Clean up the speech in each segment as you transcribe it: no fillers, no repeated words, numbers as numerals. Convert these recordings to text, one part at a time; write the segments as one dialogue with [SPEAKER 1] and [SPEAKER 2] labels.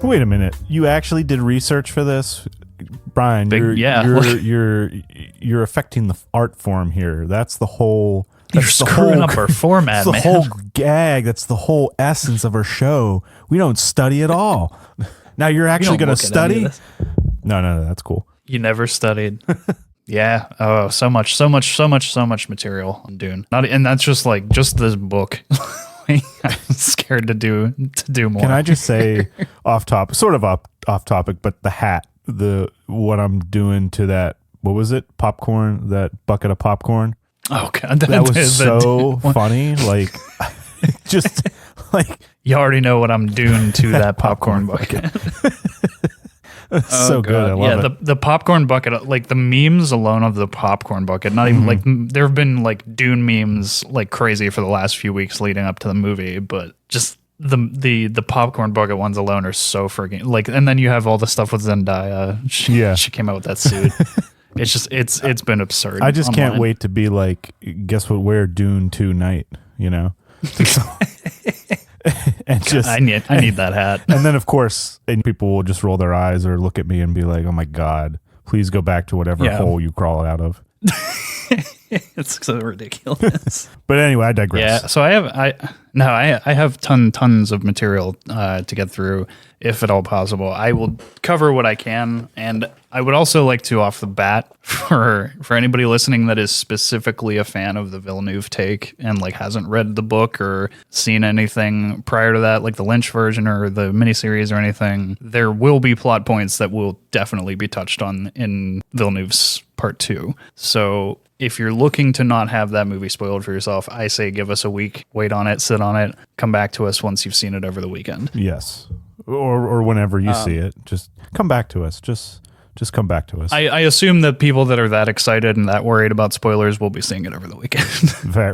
[SPEAKER 1] Wait a minute. You actually did research for this? Brian, you're affecting the art form here. That's the whole...
[SPEAKER 2] You're screwing up our format, man.
[SPEAKER 1] That's the whole gag. That's the whole essence of our show. We don't study at all. Now you're actually going to study? No, that's cool.
[SPEAKER 2] You never studied. Yeah. Oh, so much material on Dune. And that's just this book. I'm scared to do more.
[SPEAKER 1] Can I just say off topic, but the hat, what I'm doing to that, what was it? Popcorn, that bucket of popcorn.
[SPEAKER 2] Oh God,
[SPEAKER 1] that was so funny. Like, just like
[SPEAKER 2] you already know what I'm doing to that popcorn bucket.
[SPEAKER 1] So good. I love it.
[SPEAKER 2] The popcorn bucket, like the memes alone of the popcorn bucket. Not even like there have been like Dune memes like crazy for the last few weeks leading up to the movie, but just the popcorn bucket ones alone are so freaking like. And then you have all the stuff with Zendaya. She came out with that suit. It's just it's been absurd.
[SPEAKER 1] I just can't wait to be like, guess what? We're Dune 2 night, you know. And just
[SPEAKER 2] I need that hat.
[SPEAKER 1] And then of course, people will just roll their eyes or look at me and be like, "Oh my God, please go back to whatever hole you crawled out of."
[SPEAKER 2] It's so ridiculous.
[SPEAKER 1] But anyway, I digress.
[SPEAKER 2] Yeah, so I have tons of material to get through, if at all possible. I will cover what I can, and I would also like to, off the bat, for anybody listening that is specifically a fan of the Villeneuve take and like hasn't read the book or seen anything prior to that, like the Lynch version or the miniseries or anything, there will be plot points that will definitely be touched on in Villeneuve's Part 2. So if you're looking to not have that movie spoiled for yourself, I say give us a week, wait on it, sit on it, come back to us once you've seen it over the weekend.
[SPEAKER 1] Yes. Or whenever you see it, just come back to us. Just come back to us.
[SPEAKER 2] I assume that people that are that excited and that worried about spoilers will be seeing it over the weekend.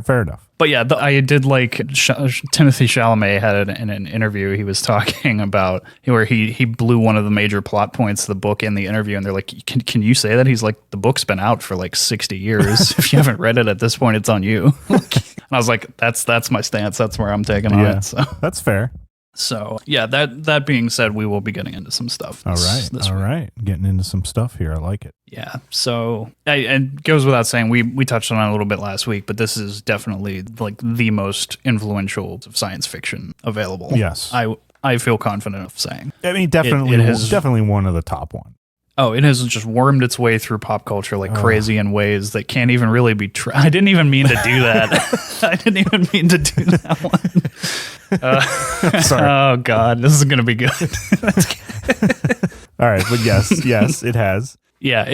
[SPEAKER 1] Fair enough.
[SPEAKER 2] But yeah, I did like Timothée Chalamet had in an interview, he was talking about where he blew one of the major plot points of the book in the interview, and they're like, can you say that? He's like, the book's been out for like 60 years. If you haven't read it at this point, it's on you. And I was like, that's my stance. That's where I'm taking on it. So
[SPEAKER 1] that's fair.
[SPEAKER 2] So yeah, that being said, we will be getting into some stuff.
[SPEAKER 1] All right. Getting into some stuff here. I like it.
[SPEAKER 2] Yeah. So it goes without saying, we touched on it a little bit last week, but this is definitely like the most influential of science fiction available.
[SPEAKER 1] Yes.
[SPEAKER 2] I feel confident of saying.
[SPEAKER 1] I mean, definitely one of the top ones.
[SPEAKER 2] Oh, it has just wormed its way through pop culture like crazy in ways that can't even really be I didn't even mean to do that. I didn't even mean to do that one. Sorry. Oh, God. This is going to be good.
[SPEAKER 1] All right. But yes, it has.
[SPEAKER 2] Yeah,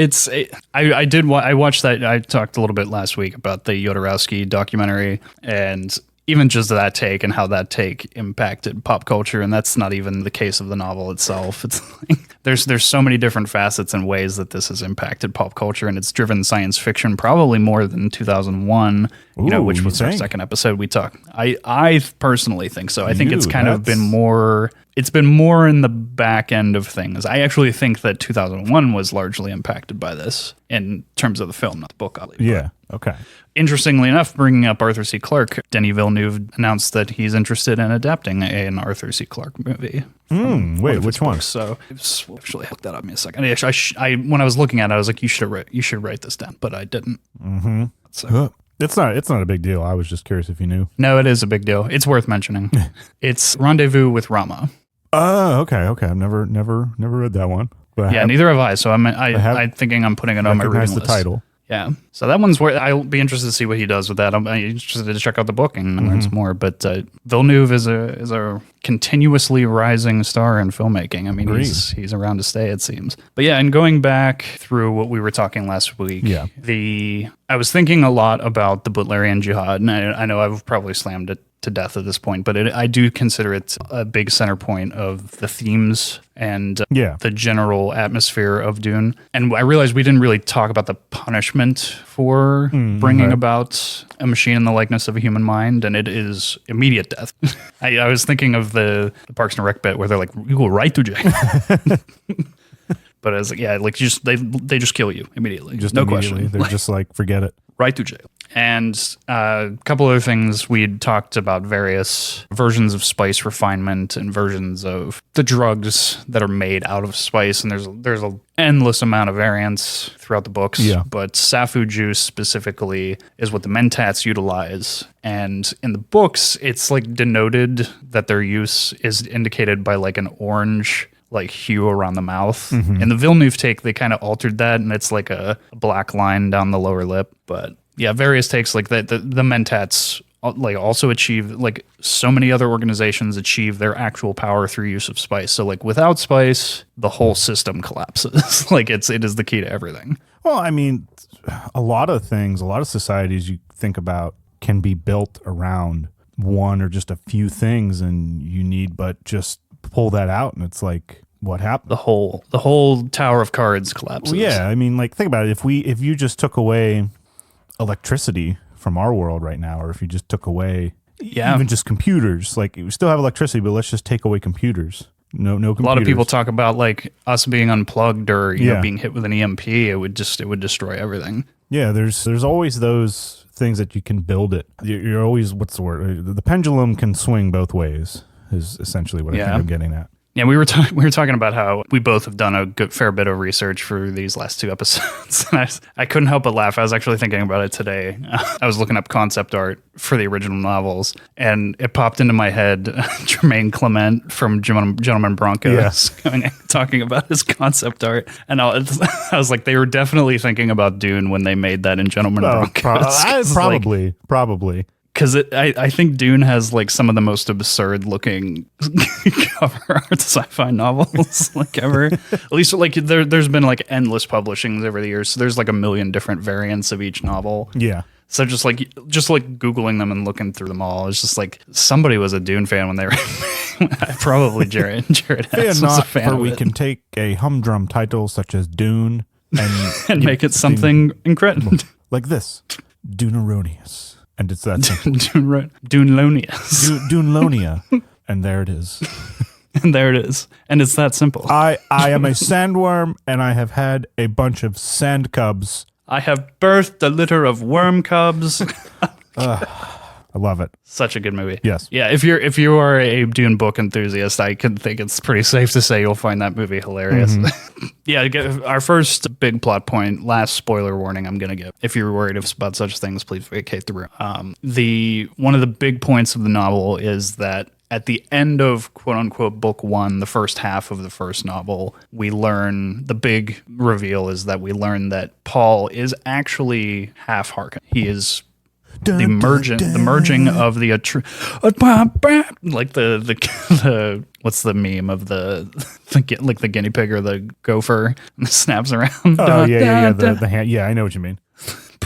[SPEAKER 2] I watched that. I talked a little bit last week about the Jodorowsky documentary, and even just that take and how that take impacted pop culture. And that's not even the case of the novel itself. It's like, there's so many different facets and ways that this has impacted pop culture, and it's driven science fiction probably more than 2001, which was our second episode we talked. I personally think so. I think it's kind of been more, it's been more in the back end of things. I actually think that 2001 was largely impacted by this in terms of the film, not the book.
[SPEAKER 1] Yeah. Okay.
[SPEAKER 2] Interestingly enough, bringing up Arthur C. Clarke, Denis Villeneuve announced that he's interested in adapting an Arthur C. Clarke movie.
[SPEAKER 1] Wait, which one?
[SPEAKER 2] So actually, look that up me a second. When I was looking at it, I was like, you should write this down, but I didn't.
[SPEAKER 1] Mm-hmm. So. It's not a big deal. I was just curious if you knew.
[SPEAKER 2] No, it is a big deal. It's worth mentioning. It's Rendezvous with Rama.
[SPEAKER 1] Oh, okay. I've never read that one. But
[SPEAKER 2] neither have I. So I'm thinking I'm putting it on my reading list.
[SPEAKER 1] The title.
[SPEAKER 2] Yeah. So that one's where I'll be interested to see what he does with that. I'm interested to check out the book and learn some more. But Villeneuve is a continuously rising star in filmmaking. I mean, he's around to stay, it seems. But yeah, and going back through what we were talking last week, I was thinking a lot about the Butlerian Jihad, and I know I've probably slammed it to death at this point, but I do consider it a big center point of the themes and the general atmosphere of Dune. And I realized we didn't really talk about the punishment for bringing about a machine in the likeness of a human mind, and it is immediate death. I was thinking of the Parks and Rec bit where they're like, "You go right to jail." But I was like, they just kill you immediately.
[SPEAKER 1] Just
[SPEAKER 2] no
[SPEAKER 1] immediately.
[SPEAKER 2] question.
[SPEAKER 1] They're just like, forget it.
[SPEAKER 2] right to jail. And a couple other things, we'd talked about various versions of spice refinement and versions of the drugs that are made out of spice. And there's an endless amount of variants throughout the books.
[SPEAKER 1] Yeah.
[SPEAKER 2] But safu juice specifically is what the mentats utilize. And in the books, it's like denoted that their use is indicated by like an orange like hue around the mouth. In the Villeneuve take, they kind of altered that, and it's like a black line down the lower lip. But yeah, various takes like that. The mentats like also achieve, like so many other organizations achieve their actual power through use of spice. So like without spice, the whole system collapses. Like it is the key to everything.
[SPEAKER 1] Well, I mean, a lot of things, a lot of societies you think about can be built around one or just a few things, and you need but just pull that out, and it's like, what happened?
[SPEAKER 2] The whole tower of cards collapses.
[SPEAKER 1] Well, yeah, I mean, like think about it. If you just took away electricity from our world right now, or if you just took away even just computers, like we still have electricity, but let's just take away computers. No computers.
[SPEAKER 2] A lot of people talk about like us being unplugged or you know being hit with an EMP. It would destroy everything.
[SPEAKER 1] Yeah, there's always those things that you can build it. You're always, what's the word? The pendulum can swing both ways is essentially what I think I'm getting at.
[SPEAKER 2] Yeah, we were talking about how we both have done a fair bit of research for these last two episodes. And I couldn't help but laugh. I was actually thinking about it today. I was looking up concept art for the original novels, and it popped into my head Jermaine Clement from Gentleman Broncos talking about his concept art. And I was like, they were definitely thinking about Dune when they made that in Gentleman Broncos.
[SPEAKER 1] Probably.
[SPEAKER 2] Because I think Dune has like some of the most absurd looking cover art sci-fi novels like ever. At least like there's been like endless publishings over the years. So there's like a million different variants of each novel.
[SPEAKER 1] Yeah.
[SPEAKER 2] So just like Googling them and looking through them all, it's just like somebody was a Dune fan when they were probably Jared Hess was a fan of
[SPEAKER 1] we
[SPEAKER 2] it.
[SPEAKER 1] can take a humdrum title such as Dune and
[SPEAKER 2] make it something incredible.
[SPEAKER 1] Like this. Duneronius. And it's that simple.
[SPEAKER 2] Dunelonius.
[SPEAKER 1] Dunelonia. And there it is.
[SPEAKER 2] And there it is. And it's that simple.
[SPEAKER 1] I am a sandworm, and I have had a bunch of sand cubs.
[SPEAKER 2] I have birthed a litter of worm cubs.
[SPEAKER 1] I love it.
[SPEAKER 2] Such a good movie.
[SPEAKER 1] Yes.
[SPEAKER 2] Yeah, if you are a Dune book enthusiast, I can think it's pretty safe to say you'll find that movie hilarious. Yeah, our first big plot point, last spoiler warning I'm going to give. If you're worried about such things, please vacate the room. One of the big points of the novel is that at the end of quote unquote book one, the first half of the first novel, we learn the big reveal is that we learn that Paul is actually half Harkonnen. He is the merging of the like the what's the meme of the guinea pig or the gopher and snaps around.
[SPEAKER 1] The hand. Yeah, I know what you mean.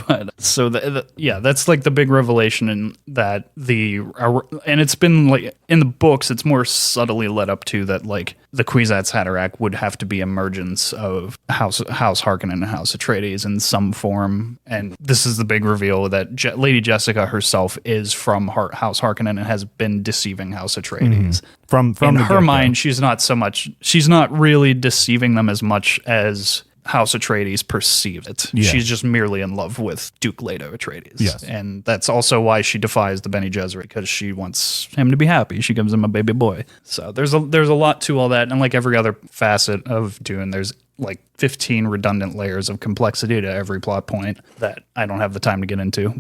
[SPEAKER 2] But so that's like the big revelation in that and it's been like in the books it's more subtly led up to that like the Kwisatz Haderach would have to be emergence of House Harkonnen and House Atreides in some form, and this is the big reveal that Lady Jessica herself is from House Harkonnen and has been deceiving House Atreides. From in her mind, she's not really deceiving them as much as House Atreides perceives it. Yeah. She's just merely in love with Duke Leto Atreides.
[SPEAKER 1] Yes.
[SPEAKER 2] And that's also why she defies the Bene Gesserit, because she wants him to be happy. She gives him a baby boy. So there's a lot to all that. And like every other facet of Dune, there's like 15 redundant layers of complexity to every plot point that I don't have the time to get into.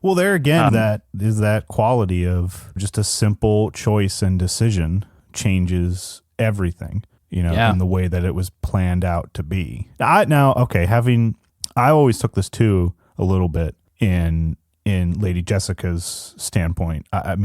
[SPEAKER 1] Well, there again, that is that quality of just a simple choice and decision changes everything. In the way that it was planned out to be. I always took this too a little bit in Lady Jessica's standpoint. I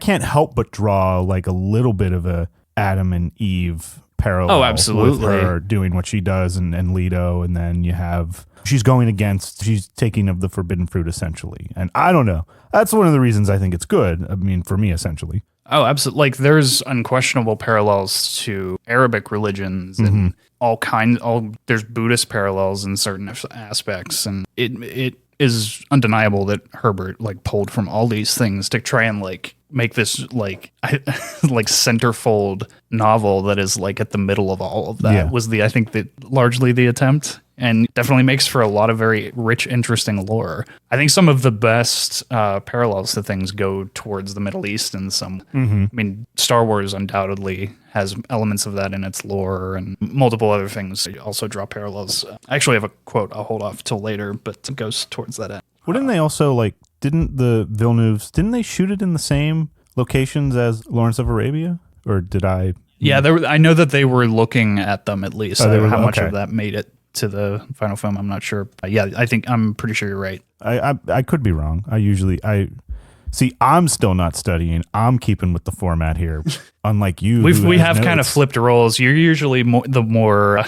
[SPEAKER 1] can't help but draw like a little bit of a Adam and Eve parallel.
[SPEAKER 2] Oh, absolutely.
[SPEAKER 1] With her doing what she does and Leto, and then you have she's taking of the forbidden fruit essentially. And I don't know. That's one of the reasons I think it's good. I mean, for me essentially.
[SPEAKER 2] Oh, absolutely. Like there's unquestionable parallels to Arabic religions and there's Buddhist parallels in certain aspects. And it is undeniable that Herbert like pulled from all these things to try and like make this like centerfold novel that is like at the middle of all of that was I think that largely the attempt. and definitely makes for a lot of very rich, interesting lore. I think some of the best parallels to things go towards the Middle East and some. I mean, Star Wars undoubtedly has elements of that in its lore, and multiple other things also draw parallels. I actually have a quote I'll hold off till later, but it goes towards that end.
[SPEAKER 1] Wouldn't they also, like, didn't the Villeneuves, didn't they shoot it in the same locations as Lawrence of Arabia? Or did I?
[SPEAKER 2] Yeah, I know that they were looking at them at least. How much
[SPEAKER 1] okay.
[SPEAKER 2] of that made it to the final film, I'm not sure. Yeah, I'm pretty sure you're right.
[SPEAKER 1] I could be wrong. See, I'm still not studying. I'm keeping with the format here, unlike you.
[SPEAKER 2] We have kind of flipped roles. You're usually more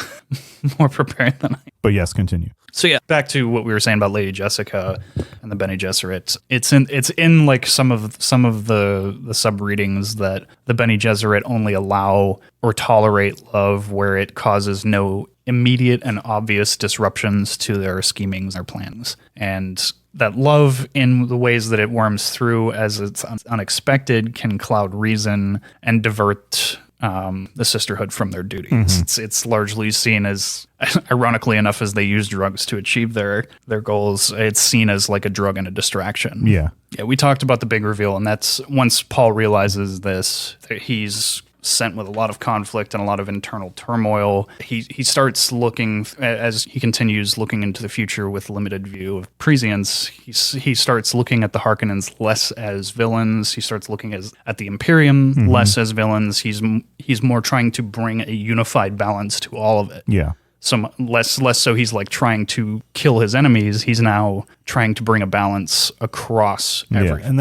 [SPEAKER 2] prepared than I am.
[SPEAKER 1] But yes, continue.
[SPEAKER 2] So yeah, back to what we were saying about Lady Jessica and the Bene Gesserit. It's in like some of the sub readings that the Bene Gesserit only allow or tolerate love where it causes no immediate and obvious disruptions to their schemings or plans, and that love, in the ways that it worms through as it's unexpected, can cloud reason and divert the sisterhood from their duties. It's largely seen as, ironically enough, as they use drugs to achieve their goals, it's seen as like a drug and a distraction.
[SPEAKER 1] Yeah,
[SPEAKER 2] we talked about the big reveal, and that's once Paul realizes this, that he's sent with a lot of conflict and a lot of internal turmoil. He starts looking, as he continues looking into the future with limited view of prescience, he starts looking at the Harkonnens less as villains. He starts looking at the Imperium less as villains. He's more trying to bring a unified balance to all of it.
[SPEAKER 1] Yeah.
[SPEAKER 2] So less so he's like trying to kill his enemies. He's now trying to bring a balance across everything.
[SPEAKER 1] Yeah, and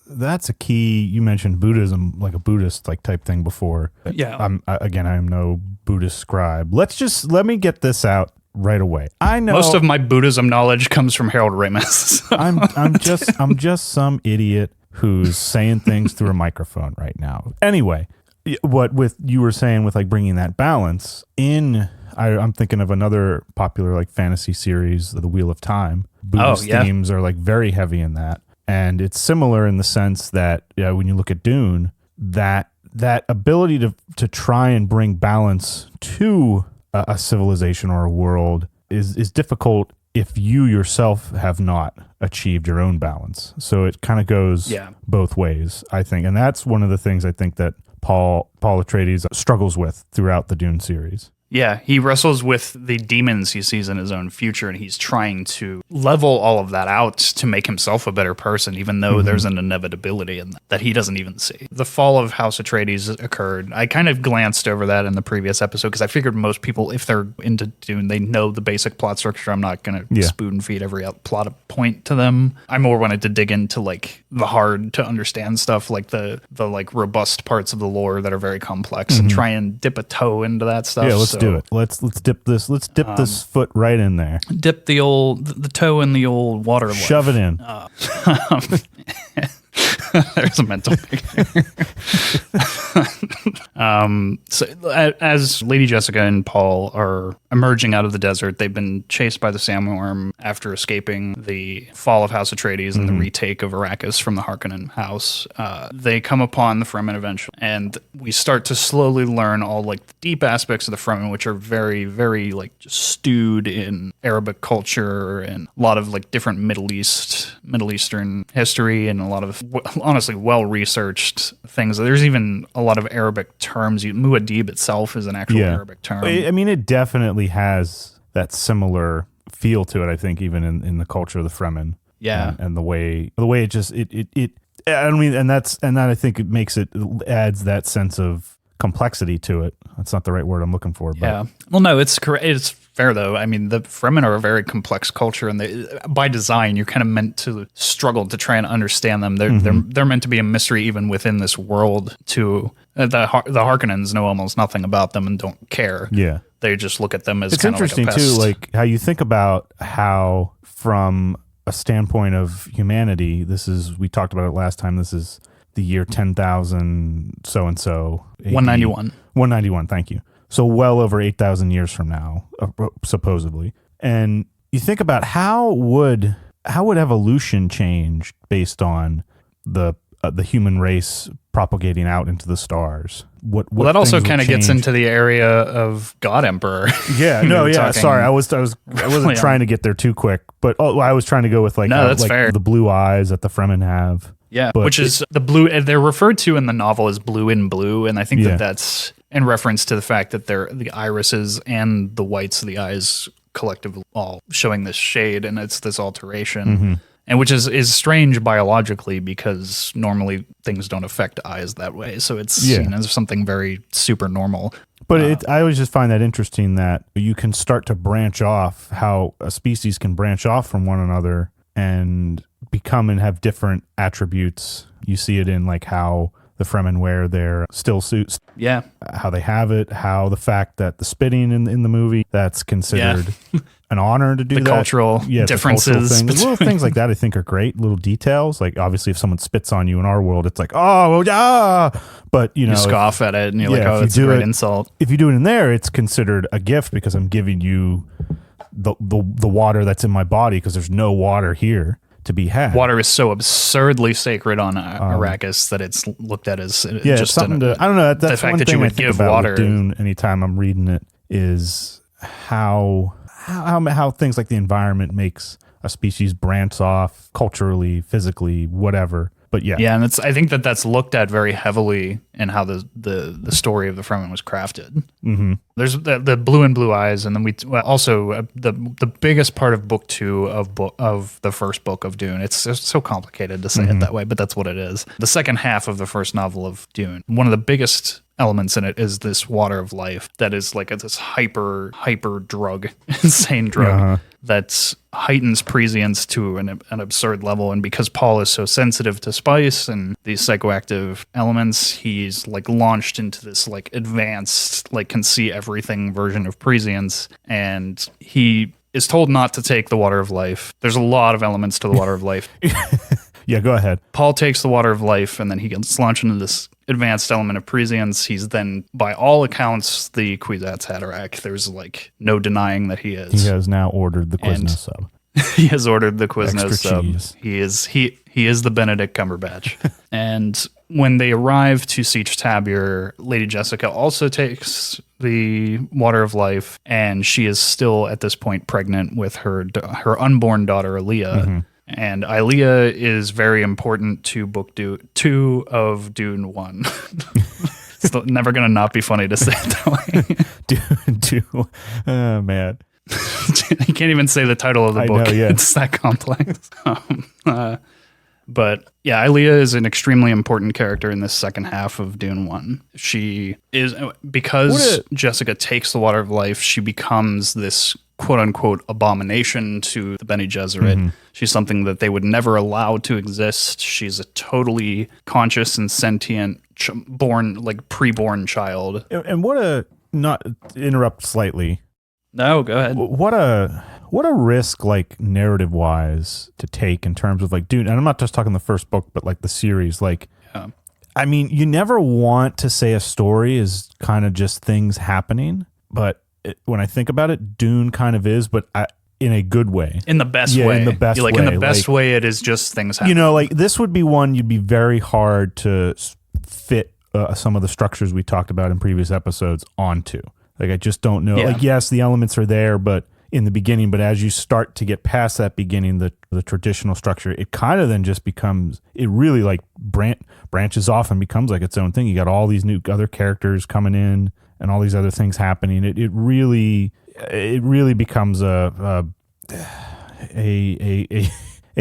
[SPEAKER 1] that's a key. You mentioned Buddhism, like a Buddhist like type thing before.
[SPEAKER 2] Yeah.
[SPEAKER 1] I am no Buddhist scribe. Let me get this out right away. I know
[SPEAKER 2] most of my Buddhism knowledge comes from Harold Ramis.
[SPEAKER 1] I'm just some idiot who's saying things through a microphone right now. Anyway, what with you were saying with like bringing that balance in, I'm thinking of another popular like fantasy series, The Wheel of Time. Buddhist themes are like very heavy in that. And it's similar in the sense that when you look at Dune, that ability to try and bring balance to a civilization or a world is difficult if you yourself have not achieved your own balance. So it kind of goes both ways, I think. And that's one of the things I think that Paul Atreides struggles with throughout the Dune series.
[SPEAKER 2] Yeah, he wrestles with the demons he sees in his own future, and he's trying to level all of that out to make himself a better person, even though there's an inevitability in that he doesn't even see. The fall of House Atreides occurred. I kind of glanced over that in the previous episode because I figured most people, if they're into Dune, they know the basic plot structure. I'm not going to spoon feed every plot point to them. I more wanted to dig into like the hard to understand stuff, like the like robust parts of the lore that are very complex, and try and dip a toe into that stuff.
[SPEAKER 1] Yeah, let's do it. Let's dip this foot right in there.
[SPEAKER 2] Dip the toe in the old water.
[SPEAKER 1] Shove it in.
[SPEAKER 2] There's a mental picture. So as Lady Jessica and Paul are emerging out of the desert, they've been chased by the Sandworm after escaping the fall of House Atreides and the retake of Arrakis from the Harkonnen house. They come upon the Fremen eventually, and we start to slowly learn all like the deep aspects of the Fremen, which are very, very like just stewed in Arabic culture and a lot of like different Middle Eastern history, and a lot of honestly well-researched things. There's even a lot of Arabic terms. Muad'Dib itself is an actual Arabic term.
[SPEAKER 1] I mean, it definitely has that similar feel to it, I think, even in the culture of the Fremen.
[SPEAKER 2] Yeah.
[SPEAKER 1] And the way it just, I mean, and that I think it adds that sense of complexity to it. That's not the right word I'm looking for. But.
[SPEAKER 2] Yeah. Well, no, it's correct. It's fair though. I mean, the Fremen are a very complex culture, and by design, you're kind of meant to struggle to try and understand them. They're meant to be a mystery even within this world. To the Harkonnens know almost nothing about them and don't care.
[SPEAKER 1] Yeah,
[SPEAKER 2] they just look at them as.
[SPEAKER 1] It's
[SPEAKER 2] kind
[SPEAKER 1] interesting
[SPEAKER 2] of like a pest.
[SPEAKER 1] Too, like how you think about how from a standpoint of humanity, we talked about it last time. This is the year 10,000 so and so.
[SPEAKER 2] 191.
[SPEAKER 1] 191. Thank you. So well over 8,000 years from now, supposedly. And you think about how would evolution change based on the the human race propagating out into the stars. What
[SPEAKER 2] that also kind of gets into the area of God Emperor.
[SPEAKER 1] Yeah, no, yeah. Sorry, I wasn't trying to get there too quick, but I was trying to go with
[SPEAKER 2] that's fair.
[SPEAKER 1] The blue eyes that the Fremen have.
[SPEAKER 2] Yeah, which is the blue. They're referred to in the novel as blue in blue, and I think that's in reference to the fact that they're the irises and the whites of the eyes collectively all showing this shade, and it's this alteration. And which is strange biologically because normally things don't affect eyes that way. So it's seen as something very super normal.
[SPEAKER 1] But I always just find that interesting that you can start to branch off, how a species can branch off from one another and become and have different attributes. You see it in like how the Fremen wear their still suits.
[SPEAKER 2] Yeah.
[SPEAKER 1] How they have it, how the fact that the spitting in the movie, that's considered an honor to do
[SPEAKER 2] the
[SPEAKER 1] that.
[SPEAKER 2] Cultural differences.
[SPEAKER 1] Little things like that I think are great. Little details. Like obviously if someone spits on you in our world, it's like, oh, yeah. But you
[SPEAKER 2] scoff at it and you're like, oh, it's a great insult.
[SPEAKER 1] If you do it in there, it's considered a gift because I'm giving you the water that's in my body because there's no water here to be had.
[SPEAKER 2] Water is so absurdly sacred on Arrakis that it's looked at as just
[SPEAKER 1] something I don't know. That's
[SPEAKER 2] the fact
[SPEAKER 1] one
[SPEAKER 2] that
[SPEAKER 1] thing
[SPEAKER 2] you
[SPEAKER 1] I
[SPEAKER 2] would
[SPEAKER 1] think
[SPEAKER 2] give
[SPEAKER 1] about
[SPEAKER 2] water.
[SPEAKER 1] With Dune anytime I'm reading it is how things like the environment makes a species branch off culturally, physically, whatever. But yeah,
[SPEAKER 2] and I think that's looked at very heavily in how the story of the Fremen was crafted. There's the blue and blue eyes, and then the biggest part of book 2 of the first book of Dune. It's so complicated to say it that way, but that's what it is. The second half of the first novel of Dune. One of the biggest elements in it is this water of life that is like this hyper drug, insane drug that heightens prescience to an absurd level. And because Paul is so sensitive to spice and these psychoactive elements, he's like launched into this like advanced, like can see everything version of prescience. And he is told not to take the water of life. There's a lot of elements to the water of life.
[SPEAKER 1] Yeah, go ahead.
[SPEAKER 2] Paul takes the water of life, and then he gets launched into this advanced element of prescience. He's then, by all accounts, the Kwisatz Haderach. There's like no denying that he is.
[SPEAKER 1] He has now ordered the Quiznos sub.
[SPEAKER 2] He has ordered the Quiznos
[SPEAKER 1] Extra
[SPEAKER 2] sub.
[SPEAKER 1] cheese.
[SPEAKER 2] He is the Benedict Cumberbatch. And when they arrive to Sietch Tabr, Lady Jessica also takes the water of life, and she is still at this point pregnant with her unborn daughter Aaliyah. And Aaliyah is very important to book 2 of Dune 1. It's never going to not be funny to say it that way.
[SPEAKER 1] Dune. Oh, man.
[SPEAKER 2] You can't even say the title of the book.
[SPEAKER 1] I know, yeah.
[SPEAKER 2] It's that complex. But yeah, Aaliyah is an extremely important character in this second half of Dune 1. She is, because Jessica takes the water of life, she becomes this quote-unquote abomination to the Bene Gesserit. She's something that they would never allow to exist. She's a totally conscious and sentient, pre-born child.
[SPEAKER 1] And what a, not interrupt slightly.
[SPEAKER 2] No, go ahead.
[SPEAKER 1] What a risk, like narrative-wise, to take in terms of like Dune. And I'm not just talking the first book, but like the series. Like, I mean, you never want to say a story is kind of just things happening, but when I think about it, Dune kind of is, but in a good way.
[SPEAKER 2] In the best way.
[SPEAKER 1] In the best way.
[SPEAKER 2] In the best way, it is just things happening.
[SPEAKER 1] You know, like this would be one you'd be very hard to fit some of the structures we talked about in previous episodes onto. Like, I just don't know. Yeah. Like, yes, the elements are there, but in the beginning, but as you start to get past that beginning, the traditional structure, it kind of then just becomes, it really like branches off and becomes like its own thing. You got all these new other characters coming in and all these other things happening. It really becomes a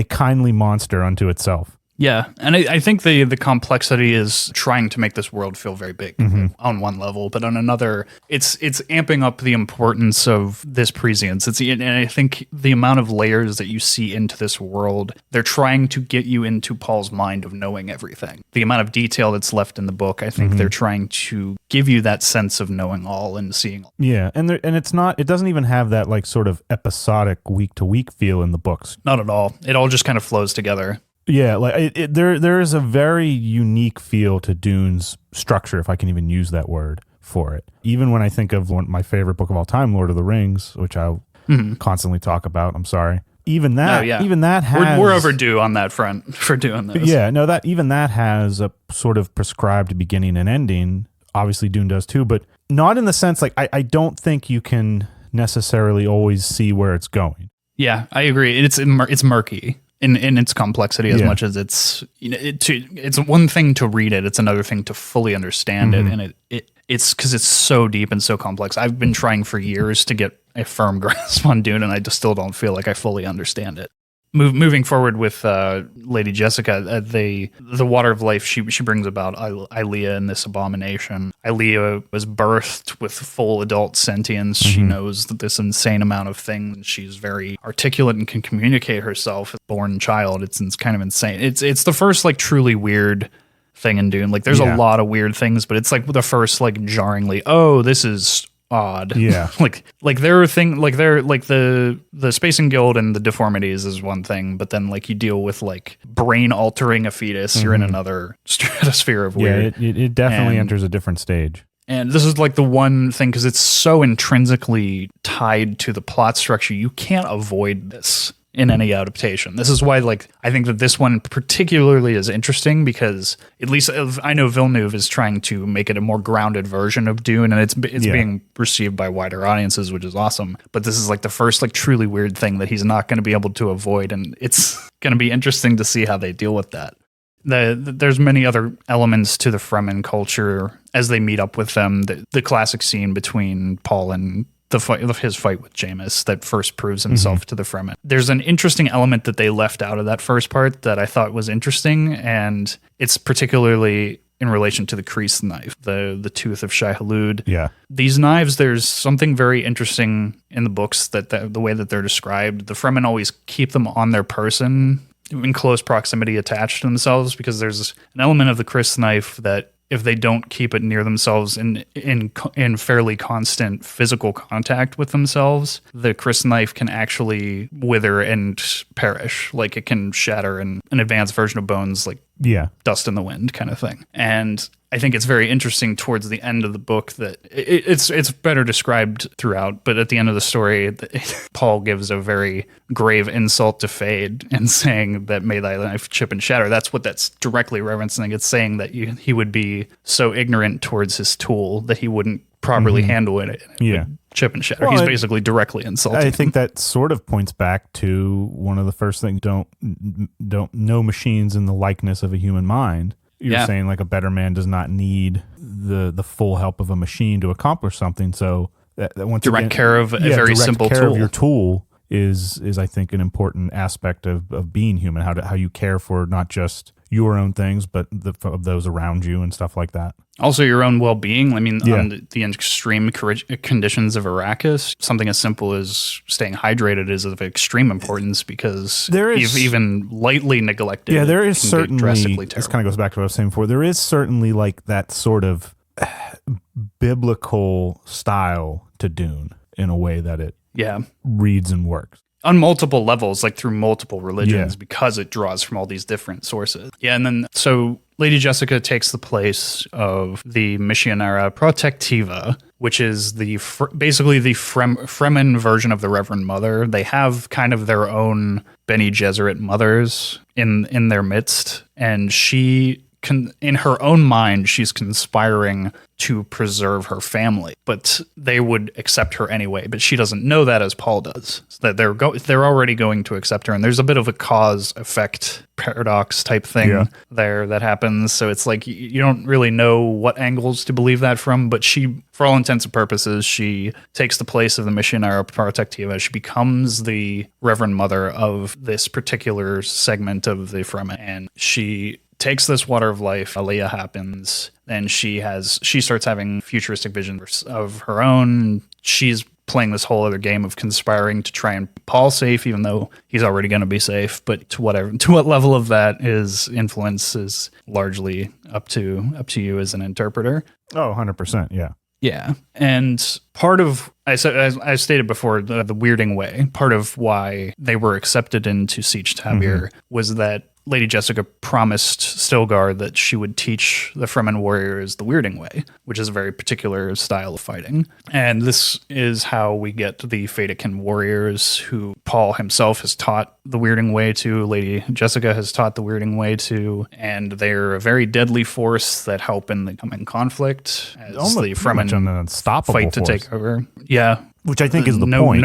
[SPEAKER 1] kindly monster unto itself.
[SPEAKER 2] Yeah, and I think the complexity is trying to make this world feel very big on one level, but on another, it's amping up the importance of this prescience. And I think the amount of layers that you see into this world, they're trying to get you into Paul's mind of knowing everything. The amount of detail that's left in the book, I think they're trying to give you that sense of knowing all and seeing all.
[SPEAKER 1] Yeah, and it doesn't even have that like sort of episodic week to week feel in the books.
[SPEAKER 2] Not at all. It all just kind of flows together.
[SPEAKER 1] Yeah, like there is a very unique feel to Dune's structure, if I can even use that word for it. Even when I think of my favorite book of all time, Lord of the Rings, which I'll constantly talk about, I'm sorry. even that has
[SPEAKER 2] we're overdue on that front for doing this.
[SPEAKER 1] Yeah, no, that has a sort of prescribed beginning and ending. Obviously, Dune does too, but not in the sense like I don't think you can necessarily always see where it's going.
[SPEAKER 2] Yeah, I agree. It's murky in its complexity as much as it's it's one thing to read it, it's another thing to fully understand it, and it's because it's so deep and so complex. I've been trying for years to get a firm grasp on Dune, and I just still don't feel like I fully understand it. Moving forward with Lady Jessica, the Water of Life, she brings about Ilea and this abomination. Ilea was birthed with full adult sentience. She knows this insane amount of things. She's very articulate and can communicate herself as a born child. It's kind of insane. It's the first like truly weird thing in Dune. Like there's a lot of weird things, but it's like the first like jarringly, oh, this is odd.
[SPEAKER 1] Yeah.
[SPEAKER 2] like there are things like the Spacing Guild and the deformities is one thing, but then like you deal with like brain altering a fetus, you're in another stratosphere of weird.
[SPEAKER 1] Yeah, it definitely enters a different stage.
[SPEAKER 2] And this is like the one thing, because it's so intrinsically tied to the plot structure, you can't avoid this in any adaptation. This is why, like, I think that this one particularly is interesting, because at least I know Villeneuve is trying to make it a more grounded version of Dune, and it's being received by wider audiences, which is awesome. But this is like the first like truly weird thing that he's not going to be able to avoid, and it's going to be interesting to see how they deal with that. There's many other elements to the Fremen culture as they meet up with them. The classic scene between Paul and his fight with Jameis that first proves himself to the Fremen. There's an interesting element that they left out of that first part that I thought was interesting, and it's particularly in relation to the crease knife, the tooth of Shai-Hulud.
[SPEAKER 1] Yeah.
[SPEAKER 2] These knives, there's something very interesting in the books that the way that they're described. The Fremen always keep them on their person in close proximity attached to themselves, because there's an element of the Chris knife that if they don't keep it near themselves in fairly constant physical contact with themselves, the Chris knife can actually wither and perish. Like it can shatter in an advanced version of bones, like dust in the wind kind of thing. And I think it's very interesting towards the end of the book that it's better described throughout, but at the end of the story, Paul gives a very grave insult to Fade and saying that may thy knife chip and shatter. That's what that's directly referencing. It's saying that he would be so ignorant towards his tool that he wouldn't properly handle it. Would chip and shatter. He's basically directly insulting.
[SPEAKER 1] I think that sort of points back to one of the first things: don't know machines in the likeness of a human mind. You're saying like a better man does not need the full help of a machine to accomplish something. So that once
[SPEAKER 2] direct care of a very simple
[SPEAKER 1] care
[SPEAKER 2] tool.
[SPEAKER 1] Of your tool is I think an important aspect of being human. How you care for not just your own things, but of those around you and stuff like that.
[SPEAKER 2] Also your own well-being. I mean, on the extreme conditions of Arrakis, something as simple as staying hydrated is of extreme importance, because if even lightly neglected,
[SPEAKER 1] there is certainly,
[SPEAKER 2] drastically
[SPEAKER 1] this kind of goes back to what I was saying before, there is certainly like that sort of biblical style to Dune in a way that it reads and works.
[SPEAKER 2] On multiple levels, like through multiple religions, because it draws from all these different sources. Yeah, and then so Lady Jessica takes the place of the Missionera Protectiva, which is basically the Fremen version of the Reverend Mother. They have kind of their own Bene Gesserit mothers in their midst, and she in her own mind, she's conspiring to preserve her family, but they would accept her anyway. But she doesn't know that, as Paul does. So that they're already going to accept her, and there's a bit of a cause-effect paradox type thing there that happens. So it's like you don't really know what angles to believe that from, but she, for all intents and purposes, she takes the place of the Missionera Protectiva. She becomes the Reverend Mother of this particular segment of the Fremen, and she takes this Water of Life. Aliyah happens, and she starts having futuristic visions of her own. She's playing this whole other game of conspiring to try and keep Paul safe, even though he's already going to be safe. But to what level of that is influence is largely up to you as an interpreter.
[SPEAKER 1] Oh, 100%, yeah.
[SPEAKER 2] Yeah, and part of, as I stated before, the weirding way, part of why they were accepted into Siege Tabir was that Lady Jessica promised Stilgar that she would teach the Fremen warriors the Weirding Way, which is a very particular style of fighting. And this is how we get the Fadakin warriors, who Paul himself has taught the Weirding Way to, Lady Jessica has taught the Weirding Way to, and they're a very deadly force that help in the coming conflict as the Fremen
[SPEAKER 1] an unstoppable
[SPEAKER 2] fight
[SPEAKER 1] force.
[SPEAKER 2] to take over. Yeah.
[SPEAKER 1] Which I think is the point.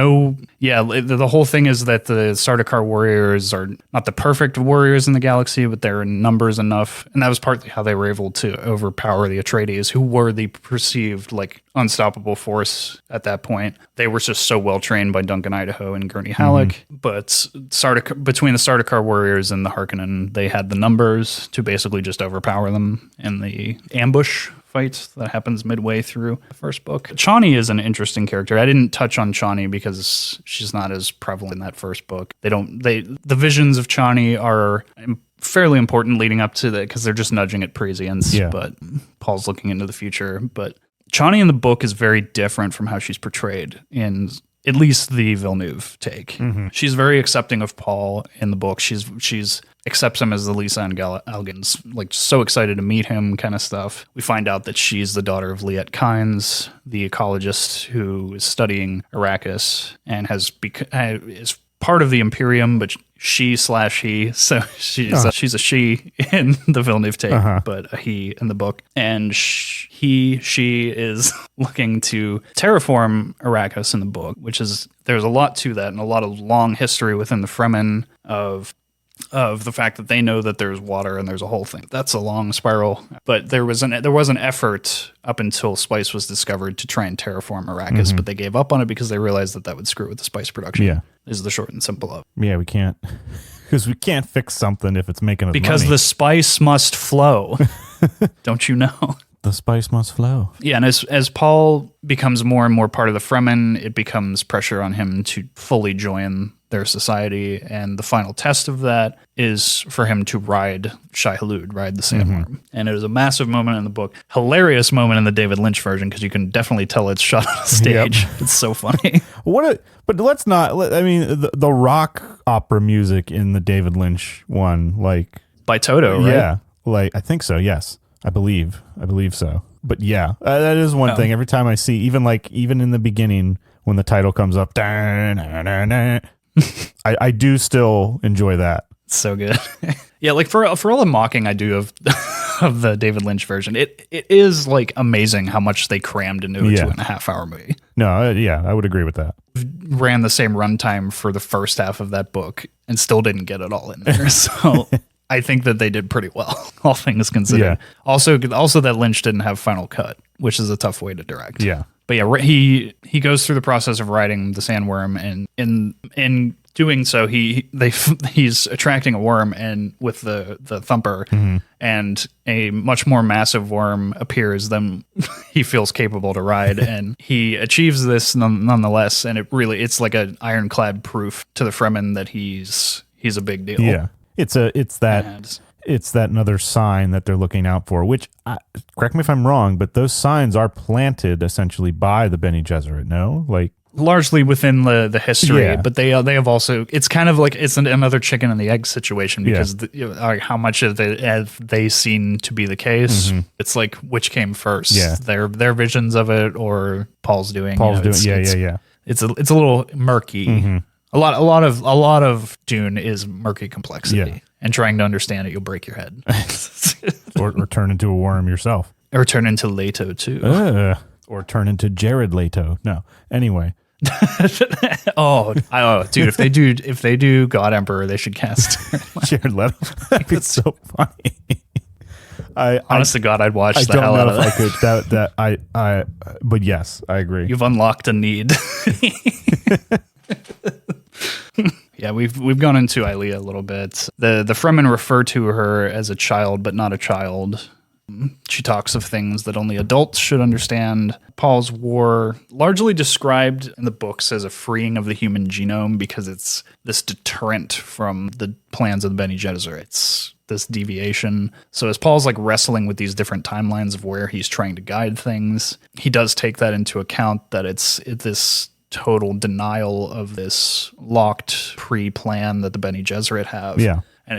[SPEAKER 2] The whole thing is that the Sardaukar warriors are not the perfect warriors in the galaxy, but they're in numbers enough. And that was partly how they were able to overpower the Atreides, who were the perceived like unstoppable force at that point. They were just so well trained by Duncan Idaho and Gurney Halleck. But between the Sardaukar warriors and the Harkonnen, they had the numbers to basically just overpower them in the ambush fight that happens midway through the first book. Chani is an interesting character. I didn't touch on Chani because she's not as prevalent in that first book. The visions of Chani are fairly important leading up to that because they're just nudging at prescience, but Paul's looking into the future. But Chani in the book is very different from how she's portrayed in at least the Villeneuve take. Mm-hmm. She's very accepting of Paul in the book. She's accepts him as the Lisa and Algan's, like so excited to meet him kind of stuff. We find out that she's the daughter of Liet Kynes, the ecologist who is studying Arrakis and is part of the Imperium, but she/he, so she's a she in the Villeneuve take, but a he in the book. And she is looking to terraform Arrakis in the book, which is, there's a lot to that and a lot of long history within the Fremen of the fact that they know that there's water and there's a whole thing. That's a long spiral. But there was an effort up until spice was discovered to try and terraform Arrakis, but they gave up on it because they realized that would screw with the spice production.
[SPEAKER 1] Yeah.
[SPEAKER 2] Is the short and simple of.
[SPEAKER 1] Yeah, we can't. Because we can't fix something if it's making us
[SPEAKER 2] because
[SPEAKER 1] money.
[SPEAKER 2] The spice must flow. Don't you know?
[SPEAKER 1] The spice must flow.
[SPEAKER 2] Yeah, and as Paul becomes more and more part of the Fremen, it becomes pressure on him to fully join their society, and the final test of that is for him to ride Shai-Hulud, ride the sandworm. And it is a massive moment in the book. Hilarious moment in the David Lynch version, because you can definitely tell it's shot on a stage. Yep. It's so funny.
[SPEAKER 1] But let's not, I mean, the rock opera music in the David Lynch one, like...
[SPEAKER 2] By Toto, right?
[SPEAKER 1] Yeah, like, I think so, yes. I believe so. But yeah, that is one thing. Every time I see, even in the beginning, when the title comes up, I do still enjoy that.
[SPEAKER 2] So good. Yeah, like for all the mocking I do of the David Lynch version, it is like amazing how much they crammed into a 2.5 hour movie.
[SPEAKER 1] No, I would agree with that.
[SPEAKER 2] Ran the same runtime for the first half of that book and still didn't get it all in there. So I think that they did pretty well, all things considered. Yeah. Also that Lynch didn't have Final Cut, which is a tough way to direct.
[SPEAKER 1] Yeah.
[SPEAKER 2] But yeah, he goes through the process of riding the sandworm, and in doing so, he's attracting a worm and with the thumper, and a much more massive worm appears than he feels capable to ride, and he achieves this nonetheless. And it's like an ironclad proof to the Fremen that he's a big deal.
[SPEAKER 1] Yeah, it's that another sign that they're looking out for, which, correct me if I'm wrong, but those signs are planted essentially by the Bene Gesserit, no? Like
[SPEAKER 2] largely within the history, but they have also, it's kind of like, it's another chicken and the egg situation, because how much of it have they seen to be the case? It's like, which came first? Yeah. Their visions of it, or Paul's doing? It's a little murky. A lot of Dune is murky complexity, and trying to understand it, you'll break your head.
[SPEAKER 1] or turn into a worm yourself.
[SPEAKER 2] Or turn into Leto too.
[SPEAKER 1] Or turn into Jared Leto. No. Anyway.
[SPEAKER 2] Dude, if they do God Emperor, they should cast
[SPEAKER 1] Jared Leto. It's so funny.
[SPEAKER 2] Honest to God, I'd watch the hell out of that.
[SPEAKER 1] I could. But yes, I agree.
[SPEAKER 2] You've unlocked a need. Yeah, we've gone into Ilea a little bit. The Fremen refer to her as a child, but not a child. She talks of things that only adults should understand. Paul's War, largely described in the books as a freeing of the human genome, because it's this deterrent from the plans of the Bene Gesserit. It's this deviation. So as Paul's like wrestling with these different timelines of where he's trying to guide things, he does take that into account, that it's this total denial of this locked pre-plan that the Bene Gesserit have.
[SPEAKER 1] Yeah.
[SPEAKER 2] And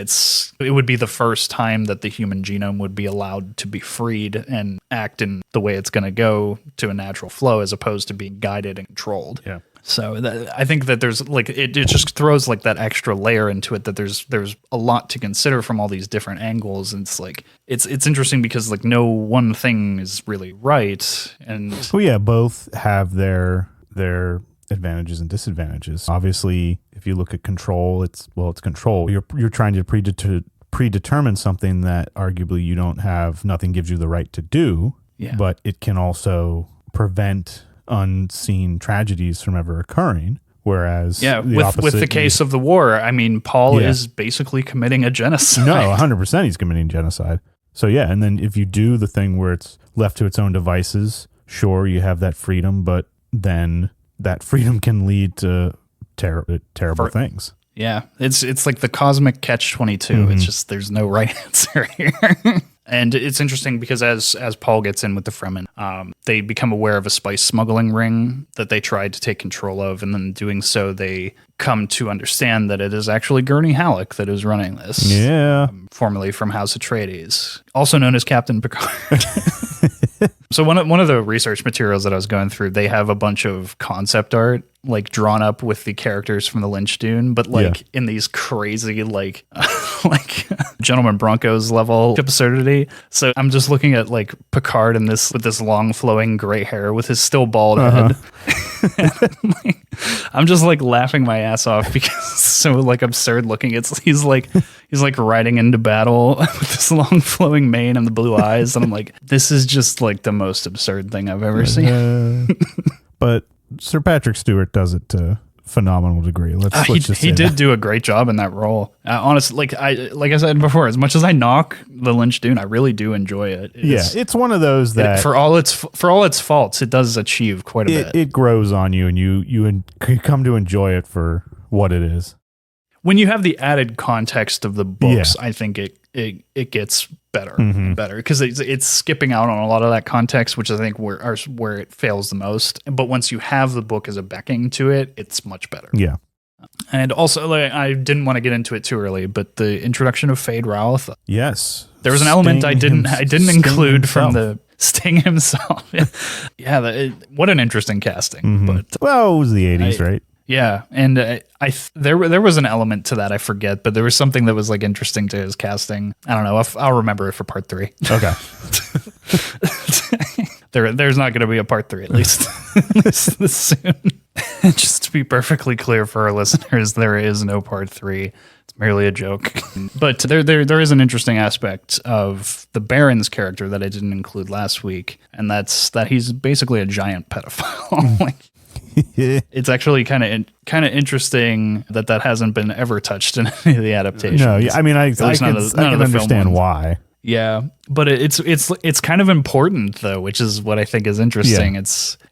[SPEAKER 2] it would be the first time that the human genome would be allowed to be freed and act in the way it's going to go to a natural flow, as opposed to being guided and controlled.
[SPEAKER 1] Yeah.
[SPEAKER 2] So I think that there's like, it just throws like that extra layer into it, that there's a lot to consider from all these different angles. And it's like, it's interesting because like no one thing is really right. And
[SPEAKER 1] well, yeah, both have their advantages and disadvantages. Obviously, if you look at control, it's control. You're trying to predetermine something that arguably you don't have, nothing gives you the right to do, but it can also prevent unseen tragedies from ever occurring. Whereas
[SPEAKER 2] with the case of the war, I mean, Paul is basically committing a genocide.
[SPEAKER 1] No, 100% he's committing genocide. So yeah, and then if you do the thing where it's left to its own devices, sure, you have that freedom, but then that freedom can lead to terrible things.
[SPEAKER 2] Yeah, it's like the cosmic catch-22. It's just there's no right answer here. And it's interesting because as Paul gets in with the Fremen, they become aware of a spice smuggling ring that they tried to take control of, and then doing so, they come to understand that it is actually Gurney Halleck that is running this.
[SPEAKER 1] Yeah.
[SPEAKER 2] Formerly from House Atreides, also known as Captain Picard. So one of the research materials that I was going through, they have a bunch of concept art like drawn up with the characters from the Lynch Dune, but like in these crazy like Gentleman Broncos level absurdity. So I'm just looking at like Picard in this with this long flowing gray hair with his still bald head. I'm just like laughing my ass off because it's so like absurd looking. He's like riding into battle with this long flowing mane and the blue eyes, and I'm like, this is just like the most absurd thing I've ever seen.
[SPEAKER 1] But Sir Patrick Stewart does it to a phenomenal degree.
[SPEAKER 2] He did do a great job in that role. Honestly, like I said before, as much as I knock the Lynch Dune, I really do enjoy it.
[SPEAKER 1] It's one of those that
[SPEAKER 2] for all its faults, it does achieve quite a bit.
[SPEAKER 1] It grows on you, and you come to enjoy it for what it is.
[SPEAKER 2] When you have the added context of the books, I think it gets better because it's skipping out on a lot of that context, which I think where it fails the most. But once you have the book as a backing to it, it's much better.
[SPEAKER 1] Yeah.
[SPEAKER 2] And also, like, I didn't want to get into it too early, but the introduction of Fade Routh.
[SPEAKER 1] Yes.
[SPEAKER 2] There was an element I didn't include from the Sting himself. What an interesting casting. But
[SPEAKER 1] well, it was the 80s, right?
[SPEAKER 2] Yeah, and there was an element to that, I forget, but there was something that was like interesting to his casting. I don't know. I'll remember it for part 3.
[SPEAKER 1] Okay.
[SPEAKER 2] There's not going to be a part 3 at least this soon. Just to be perfectly clear for our listeners, there is no part 3. It's merely a joke. But there is an interesting aspect of the Baron's character that I didn't include last week, and that's that he's basically a giant pedophile. It's actually kind of interesting that hasn't been ever touched in any of the adaptations.
[SPEAKER 1] No, I mean I can understand why.
[SPEAKER 2] Yeah, but it's kind of important though, which is what I think is interesting. Yeah.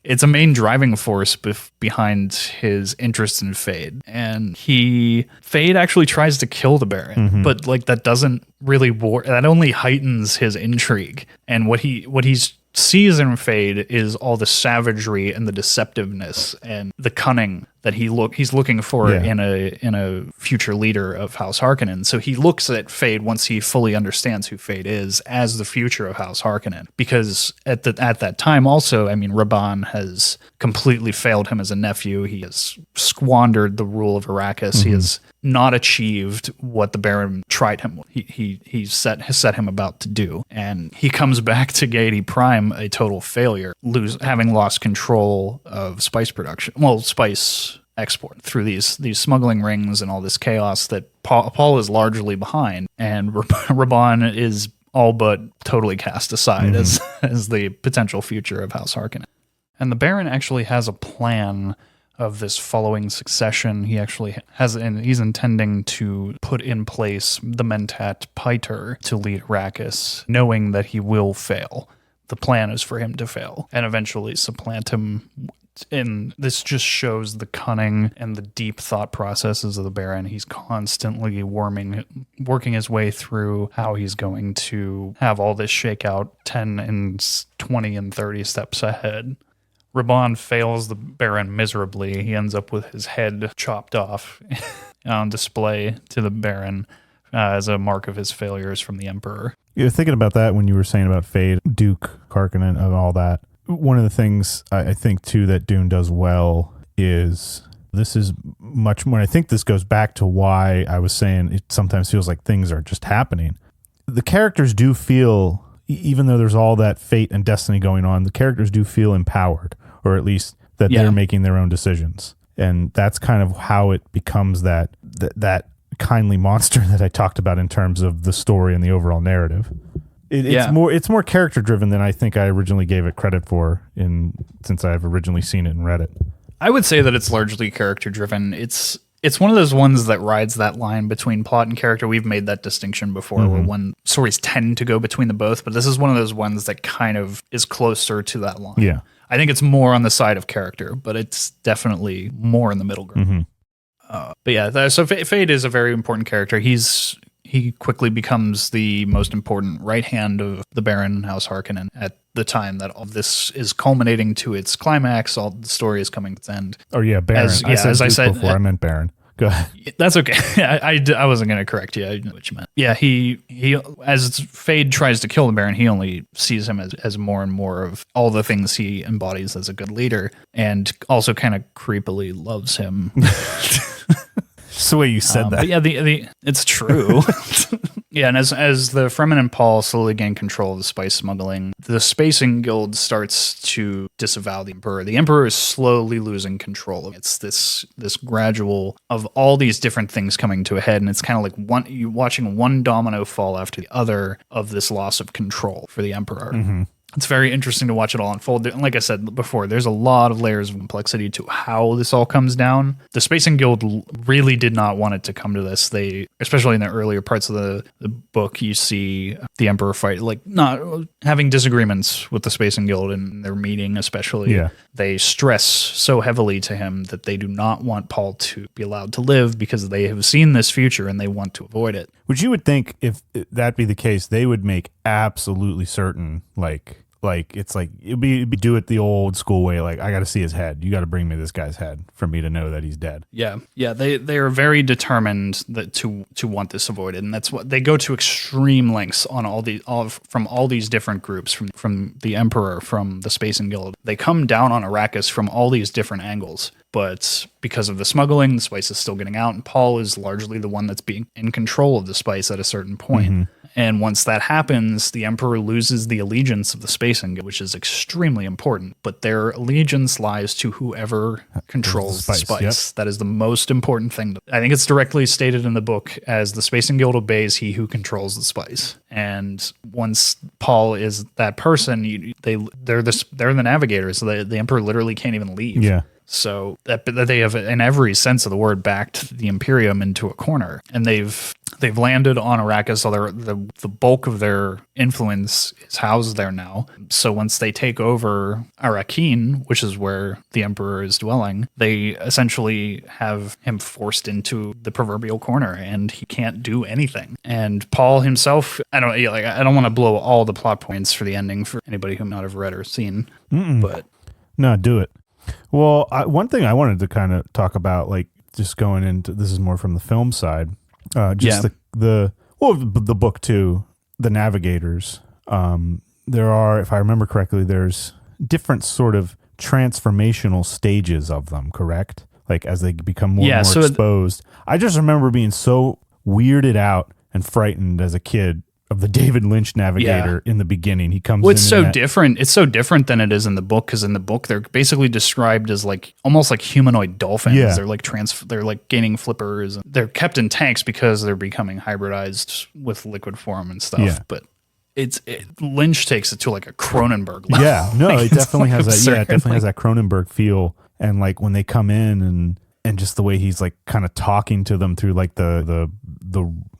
[SPEAKER 2] It's a main driving force behind his interest in Fade, and Fade actually tries to kill the Baron, but like that doesn't really that only heightens his intrigue, and what he's sees in Fade is all the savagery and the deceptiveness and the cunning that he's looking for in a future leader of House Harkonnen. So he looks at Fade once he fully understands who Fade is as the future of House Harkonnen. Because at that time also, I mean, Rabban has completely failed him as a nephew. He has squandered the rule of Arrakis. He has not achieved what the Baron tried him. He set him about to do, and he comes back to Gaiety Prime a total failure, having lost control of spice production. Well, spice export through these smuggling rings and all this chaos that Paul is largely behind, and Rabban is all but totally cast aside as the potential future of House Harkonnen. And the Baron actually has a plan of this following succession. He actually has, and he's intending to put in place the Mentat Piter to lead Arrakis, knowing that he will fail. The plan is for him to fail and eventually supplant him. And this just shows the cunning and the deep thought processes of the Baron. He's constantly working his way through how he's going to have all this shake out 10 and 20 and 30 steps ahead. Rabban fails the Baron miserably. He ends up with his head chopped off on display to the Baron. as a mark of his failures from the Emperor.
[SPEAKER 1] You're thinking about that when you were saying about Fade, Duke, Harkonnen, and all that. One of the things I think, too, that Dune does well is this is much more. I think this goes back to why I was saying it sometimes feels like things are just happening. The characters do feel, even though there's all that fate and destiny going on, the characters do feel empowered, or at least that they're making their own decisions. And that's kind of how it becomes that kindly monster that I talked about in terms of the story and the overall narrative. It's more character driven than I think I originally gave it credit for since I've originally seen it and read it.
[SPEAKER 2] I would say that it's largely character driven. It's one of those ones that rides that line between plot and character. We've made that distinction before, where when stories tend to go between the both, but this is one of those ones that kind of is closer to that line.
[SPEAKER 1] Yeah.
[SPEAKER 2] I think it's more on the side of character, but it's definitely more in the middle ground. But yeah, so Fade is a very important character. He quickly becomes the most important right hand of the Baron House Harkonnen at the time that all this is culminating to its climax. All the story is coming to its end.
[SPEAKER 1] Oh yeah, Baron. As I said before, I meant Baron. Go ahead.
[SPEAKER 2] That's okay. I wasn't going to correct you. I know what you meant. Yeah, he as Fade tries to kill the Baron, he only sees him as more and more of all the things he embodies as a good leader, and also kind of creepily loves him.
[SPEAKER 1] That's the way you said that.
[SPEAKER 2] But yeah, it's true. Yeah, and as the Fremen and Paul slowly gain control of the spice smuggling, the Spacing Guild starts to disavow the Emperor. The Emperor is slowly losing control. It's this gradual of all these different things coming to a head, and it's kind of like you watching one domino fall after the other of this loss of control for the Emperor. It's very interesting to watch it all unfold. And like I said before, there's a lot of layers of complexity to how this all comes down. The Spacing Guild really did not want it to come to this. They, especially in the earlier parts of the book, you see the Emperor fight, like not having disagreements with the Spacing Guild in their meeting, especially. Yeah. They stress so heavily to him that they do not want Paul to be allowed to live because they have seen this future and they want to avoid it.
[SPEAKER 1] Which you would think, if that be the case, they would make absolutely certain, like it's like it'd be do it the old school way. Like, I got to see his head. You got to bring me this guy's head for me to know that he's dead.
[SPEAKER 2] Yeah. They are very determined to want this avoided, and that's what they go to extreme lengths on from all these different groups, from the Emperor, from the Spacing Guild. They come down on Arrakis from all these different angles. But because of the smuggling, the spice is still getting out, and Paul is largely the one that's being in control of the spice at a certain point. And once that happens, the Emperor loses the allegiance of the Spacing Guild, which is extremely important. But their allegiance lies to whoever controls the spice. Yep. That is the most important thing. I think it's directly stated in the book as the Spacing Guild obeys he who controls the spice. And once Paul is that person, they're the navigators. So the Emperor literally can't even leave.
[SPEAKER 1] Yeah.
[SPEAKER 2] So that they have, in every sense of the word, backed the Imperium into a corner, and they've landed on Arrakis. So the bulk of their influence is housed there now. So once they take over Arrakeen, which is where the Emperor is dwelling, they essentially have him forced into the proverbial corner, and he can't do anything. And Paul himself, I don't want to blow all the plot points for the ending for anybody who might have read or seen, but
[SPEAKER 1] no, do it. Well, one thing I wanted to kind of talk about, like just going into, this is more from the film side, the book too, the navigators. There are, if I remember correctly, there's different sort of transformational stages of them, correct? Like as they become more and more exposed. I just remember being so weirded out and frightened as a kid of the David Lynch navigator in the beginning. He comes in.
[SPEAKER 2] It's so different. It's so different than it is in the book, because in the book they're basically described as like almost like humanoid dolphins. Yeah. They're like gaining flippers. They're kept in tanks because they're becoming hybridized with liquid form and stuff. Yeah. But Lynch takes it to like a Cronenberg level.
[SPEAKER 1] Yeah, no, it definitely has that. Yeah, it definitely has that Cronenberg feel. And like when they come in and just the way he's like kind of talking to them through like the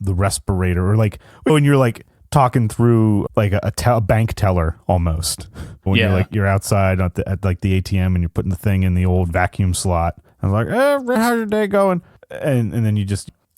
[SPEAKER 1] respirator, or like when you're like talking through like a bank teller almost, when you're outside at like the ATM and you're putting the thing in the old vacuum slot. I was like, how's your day going? And then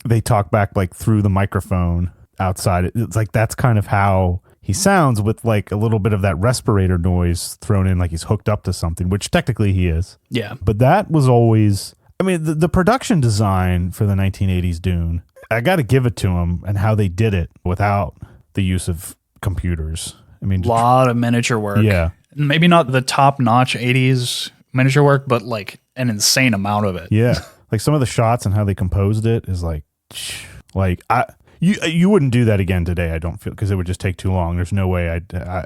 [SPEAKER 1] they talk back like through the microphone outside. It's like that's kind of how he sounds, with like a little bit of that respirator noise thrown in, like he's hooked up to something, which technically he is.
[SPEAKER 2] Yeah.
[SPEAKER 1] But that was always, I mean, the production design for the 1980s Dune, I got to give it to them, and how they did it without the use of computers. I mean,
[SPEAKER 2] a lot of miniature work.
[SPEAKER 1] Yeah.
[SPEAKER 2] Maybe not the top-notch 80s miniature work, but like an insane amount of it.
[SPEAKER 1] Yeah. Like some of the shots and how they composed it is like you wouldn't do that again today, I don't feel, because it would just take too long. There's no way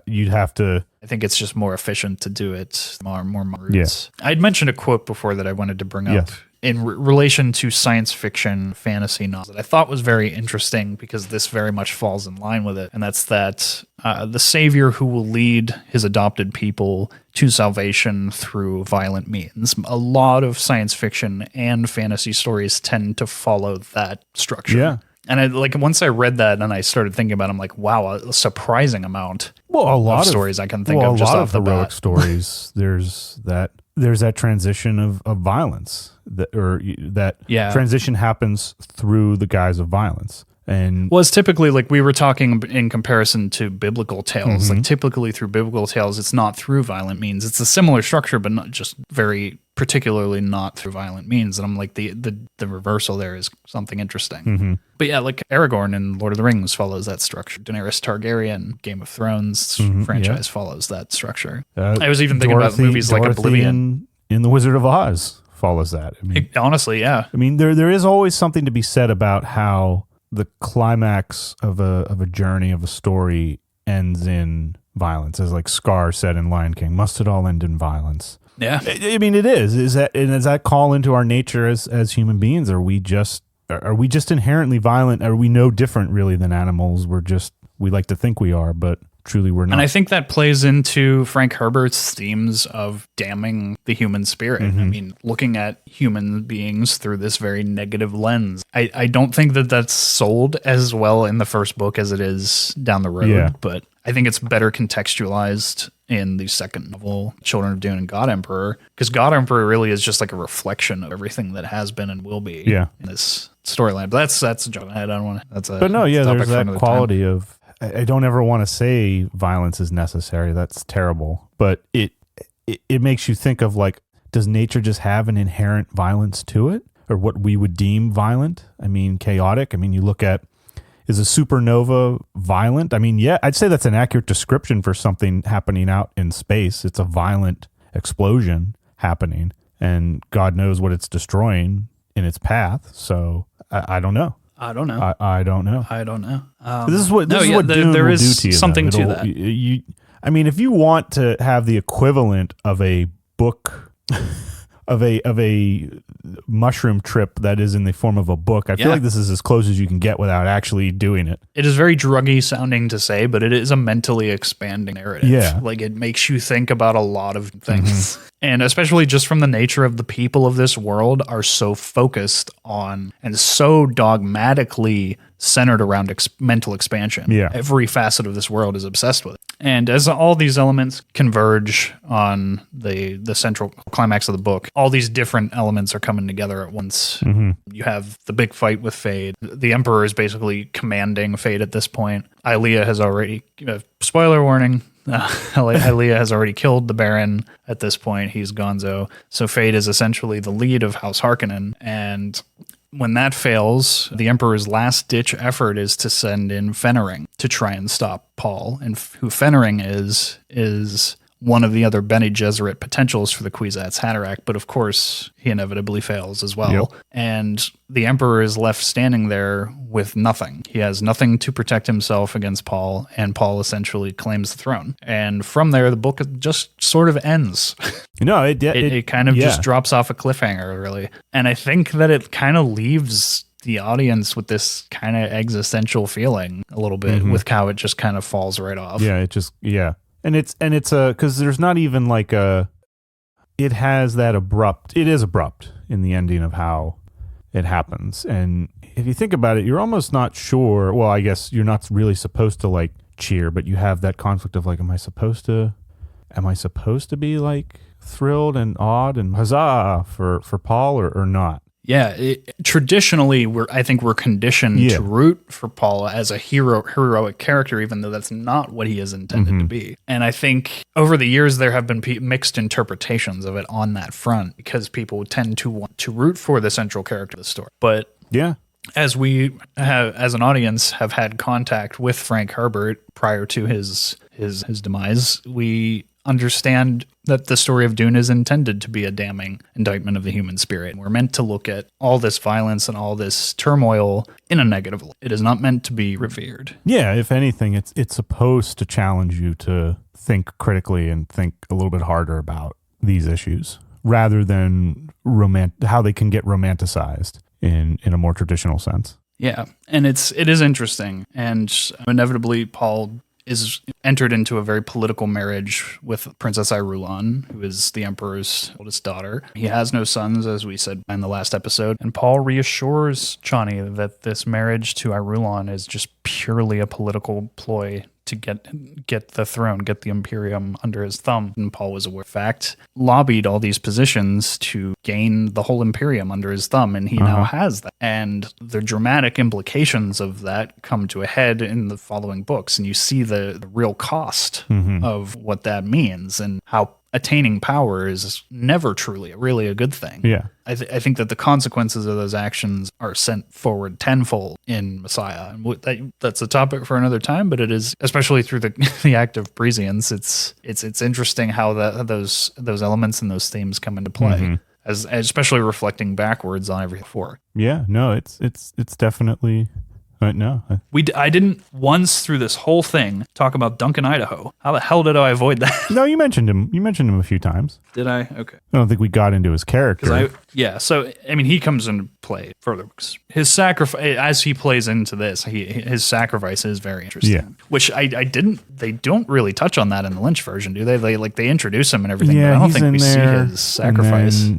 [SPEAKER 1] you'd have to.
[SPEAKER 2] I think it's just more efficient to do it more modern.
[SPEAKER 1] Yeah.
[SPEAKER 2] I'd mentioned a quote before that I wanted to bring up.
[SPEAKER 1] Yes.
[SPEAKER 2] In relation to science fiction fantasy novels that I thought was very interesting, because this very much falls in line with it. And that's that the savior who will lead his adopted people to salvation through violent means. A lot of science fiction and fantasy stories tend to follow that structure.
[SPEAKER 1] Yeah.
[SPEAKER 2] And once I read that and I started thinking about it, I'm like, wow, a surprising amount of stories I can think of just off the bat.
[SPEAKER 1] A lot of heroic stories, there's that transition of violence that transition happens through the guise of violence. And
[SPEAKER 2] it's typically, like we were talking in comparison to biblical tales, like typically through biblical tales, it's not through violent means. It's a similar structure, but not just very particularly not through violent means. And I'm like, the reversal there is something interesting. But yeah, like Aragorn in Lord of the Rings follows that structure. Daenerys Targaryen, Game of Thrones franchise follows that structure. I was even thinking about movies like Oblivion.
[SPEAKER 1] In The Wizard of Oz follows that. I mean,
[SPEAKER 2] honestly, yeah.
[SPEAKER 1] I mean, there is always something to be said about how the climax of a journey, of a story, ends in violence. As like Scar said in Lion King, must it all end in violence?
[SPEAKER 2] Yeah.
[SPEAKER 1] I mean, it is. Is that call into our nature as human beings? Are we just inherently violent? Are we no different really than animals? We like to think we are, but truly we're not.
[SPEAKER 2] And I think that plays into Frank Herbert's themes of damning the human spirit. I mean, looking at human beings through this very negative lens. I don't think that that's sold as well in the first book as it is down the road, but I think it's better contextualized in the second novel, Children of Dune and God Emperor, because God Emperor really is just like a reflection of everything that has been and will be in this storyline. But that's a joke. I don't want to. That's a.
[SPEAKER 1] But no, there's that quality of. I don't ever want to say violence is necessary. That's terrible. But it makes you think of, like, does nature just have an inherent violence to it, or what we would deem violent? I mean, chaotic. I mean, you look at, is a supernova violent? I mean, yeah, I'd say that's an accurate description for something happening out in space. It's a violent explosion happening, and God knows what it's destroying in its path. So I don't know.
[SPEAKER 2] I don't know.
[SPEAKER 1] I don't know.
[SPEAKER 2] This is what Dune will do to you. Something to that.
[SPEAKER 1] I mean, if you want to have the equivalent of a book, of a mushroom trip that is in the form of a book, I feel like this is as close as you can get without actually doing it.
[SPEAKER 2] It is very druggy sounding to say, but it is a mentally expanding narrative.
[SPEAKER 1] Yeah.
[SPEAKER 2] Like, it makes you think about a lot of things. And especially just from the nature of the people of this world are so focused on and so dogmatically centered around mental expansion.
[SPEAKER 1] Yeah.
[SPEAKER 2] Every facet of this world is obsessed with it. And as all these elements converge on the central climax of the book, all these different elements are coming together at once. You have the big fight with Fade. The Emperor is basically commanding Fade at this point. Ilea has already, spoiler warning, Ilea has already killed the Baron at this point. He's gonzo. So Fade is essentially the lead of House Harkonnen. And when that fails, the Emperor's last-ditch effort is to send in Fenring to try and stop Paul. And who Fenring is one of the other Bene Gesserit potentials for the Kwisatz Haderach, but of course he inevitably fails as well. Yep. And the Emperor is left standing there with nothing. He has nothing to protect himself against Paul, and Paul essentially claims the throne. And from there, the book just sort of ends. It kind of just drops off a cliffhanger, really. And I think that it kind of leaves the audience with this kind of existential feeling a little bit with how it just kind of falls right off. And it's because there's not even like it has that abrupt, it is abrupt in the ending of how it happens. And if you think about it, you're almost not sure, well, I guess you're not really supposed to like cheer, but you have that conflict of like, am I supposed to be like thrilled and awed and huzzah for Paul or not? Yeah, traditionally, I think we're conditioned to root for Paul as a heroic character, even though that's not what he is intended to be. And I think over the years there have been mixed interpretations of it on that front, because people tend to want to root for the central character of the story. But as we have, as an audience, have had contact with Frank Herbert prior to his demise, we understand that the story of Dune is intended to be a damning indictment of the human spirit. We're meant to look at all this violence and all this turmoil in a negative light. It is not meant to be revered. Yeah,
[SPEAKER 1] if anything, it's supposed to challenge you to think critically and think a little bit harder about these issues, rather than how they can get romanticized in a more traditional sense.
[SPEAKER 2] Yeah, and it is interesting, and inevitably Paul is entered into a very political marriage with Princess Irulan, who is the Emperor's oldest daughter. He has no sons, as we said in the last episode, and Paul reassures Chani that this marriage to Irulan is just purely a political ploy to get the throne, get the Imperium under his thumb. And Paul was aware of the fact, lobbied all these positions to gain the whole Imperium under his thumb, and he now has that. And the dramatic implications of that come to a head in the following books, and you see the real cost of what that means, and how attaining power is never truly really a good thing.
[SPEAKER 1] Yeah.
[SPEAKER 2] I think that the consequences of those actions are sent forward tenfold in Messiah. And that's a topic for another time, but it is, especially through the act of prescience, it's interesting how those elements and those themes come into play, as especially reflecting backwards on everything before.
[SPEAKER 1] Yeah, no, it's definitely... No,
[SPEAKER 2] I didn't once through this whole thing talk about Duncan, Idaho. How the hell did I avoid that?
[SPEAKER 1] No, you mentioned him. You mentioned him a few times.
[SPEAKER 2] Did I? Okay.
[SPEAKER 1] I don't think we got into his character.
[SPEAKER 2] So I mean, he comes into play further. His sacrifice, as he plays into this, his sacrifice is very interesting. Yeah. Which I didn't. They don't really touch on that in the Lynch version, do they? They introduce him and everything, but I don't think we see his sacrifice.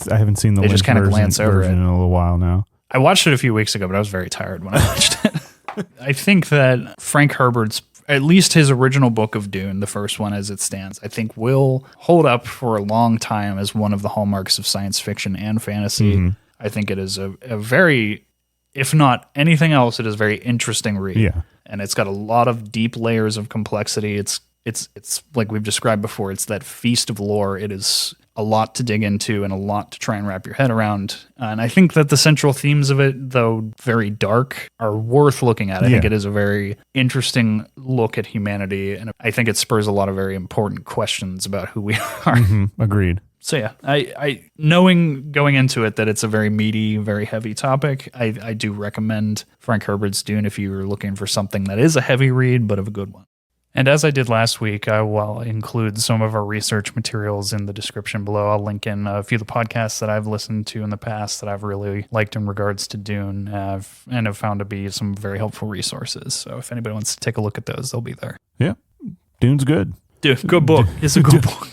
[SPEAKER 1] I haven't seen the Lynch
[SPEAKER 2] just kind of glance over
[SPEAKER 1] version in a little while now.
[SPEAKER 2] I watched it a few weeks ago, but I was very tired when I watched it. I think that Frank Herbert's, at least his original book of Dune, the first one as it stands, I think will hold up for a long time as one of the hallmarks of science fiction and fantasy. I think it is a very, if not anything else, it is a very interesting read.
[SPEAKER 1] Yeah.
[SPEAKER 2] And it's got a lot of deep layers of complexity. It's like we've described before, it's that feast of lore. It is a lot to dig into and a lot to try and wrap your head around. And I think that the central themes of it, though very dark, are worth looking at. I think it is a very interesting look at humanity, and I think it spurs a lot of very important questions about who we are.
[SPEAKER 1] Agreed.
[SPEAKER 2] So yeah, I knowing going into it that it's a very meaty, very heavy topic, I do recommend Frank Herbert's Dune if you're looking for something that is a heavy read, but of a good one. And as I did last week, I will include some of our research materials in the description below. I'll link in a few of the podcasts that I've listened to in the past that I've really liked in regards to Dune and have found to be some very helpful resources. So if anybody wants to take a look at those, they'll be there.
[SPEAKER 1] Yeah. Dune's good.
[SPEAKER 2] Dude, good book. It's a good book.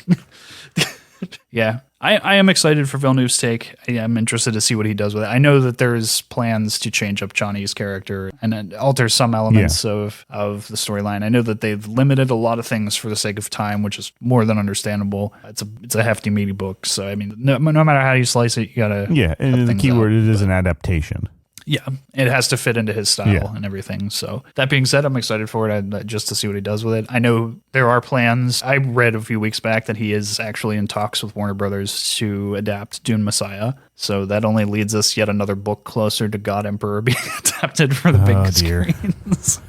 [SPEAKER 2] Yeah. I am excited for Villeneuve's take. I am interested to see what he does with it. I know that there's plans to change up Chani's character and alter some elements of the storyline. I know that they've limited a lot of things for the sake of time, which is more than understandable. It's a hefty, meaty book. So, I mean, no matter how you slice it, you got to...
[SPEAKER 1] Yeah, and the key word, it is an adaptation.
[SPEAKER 2] Yeah, it has to fit into his style and everything. So that being said, I'm excited for it just to see what he does with it. I know there are plans. I read a few weeks back that he is actually in talks with Warner Brothers to adapt Dune Messiah. So that only leads us yet another book closer to God Emperor being adapted for the big screens.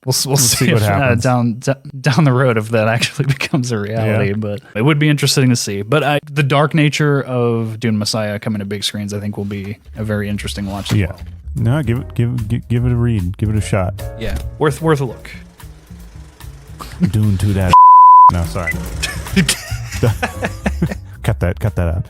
[SPEAKER 2] We'll see what happens down the road if that actually becomes a reality. But it would be interesting to see. But the dark nature of Dune Messiah coming to big screens, I think, will be a very interesting watch as well.
[SPEAKER 1] No, give it a read. Give it a shot.
[SPEAKER 2] Yeah, worth a look.
[SPEAKER 1] Dune to that. No, sorry. Cut that out.